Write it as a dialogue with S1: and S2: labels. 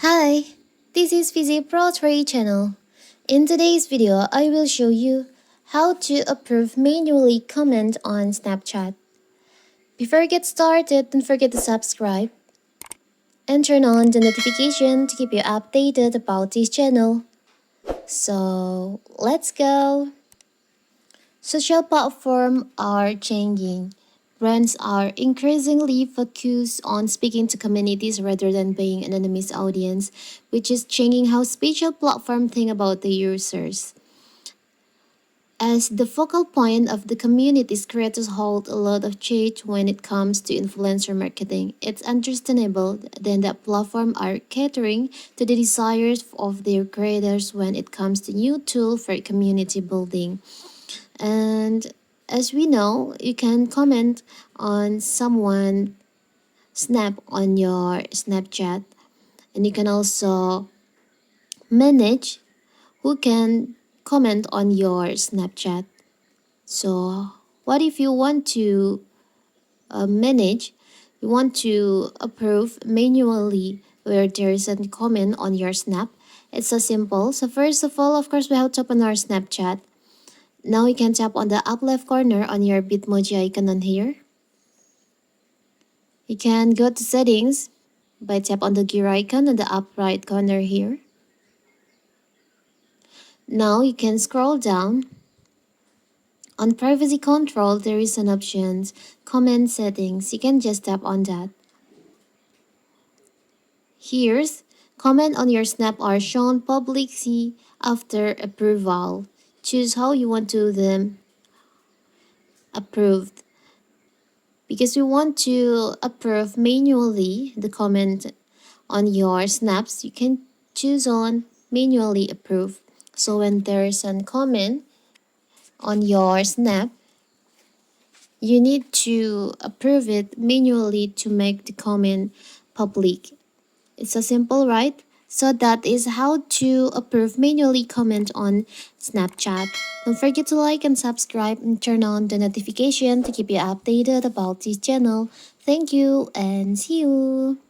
S1: Hi, this is Visit Pro 3 channel. In today's video, I will show you how to approve manually comment on Snapchat. Before we get started, don't forget to subscribe and turn on the notification to keep you updated about this channel. So, let's go! Social platforms are changing. Brands are increasingly focused on speaking to communities rather than being an anonymous audience, which is changing how social platforms think about the users. As the focal point of the communities, creators hold a lot of weight when it comes to influencer marketing. It's understandable then that platforms are catering to the desires of their creators when it comes to new tools for community building. And as we know, you can comment on someone snap on your Snapchat, and you can also manage who can comment on your Snapchat. So, what if you want to manage, you want to approve manually where there is a comment on your Snap? It's so simple. So, first of all, of course, we have to open our Snapchat. Now you can tap on the up left corner on your Bitmoji icon on here. You can go to settings by tap on the gear icon on the up right corner here. Now you can scroll down. On privacy control, there is an option, comment settings. You can just tap on that. Here's comment on your snap are shown publicly after approval. Choose how you want to them approved. Because we want to approve manually the comment on your snaps, you can choose on manually approve. So when there's a comment on your snap, you need to approve it manually to make the comment public. It's so simple, right? So that is how to approve manually comment on Snapchat. Don't forget to like and subscribe and turn on the notification to keep you updated about this channel. Thank you and see you!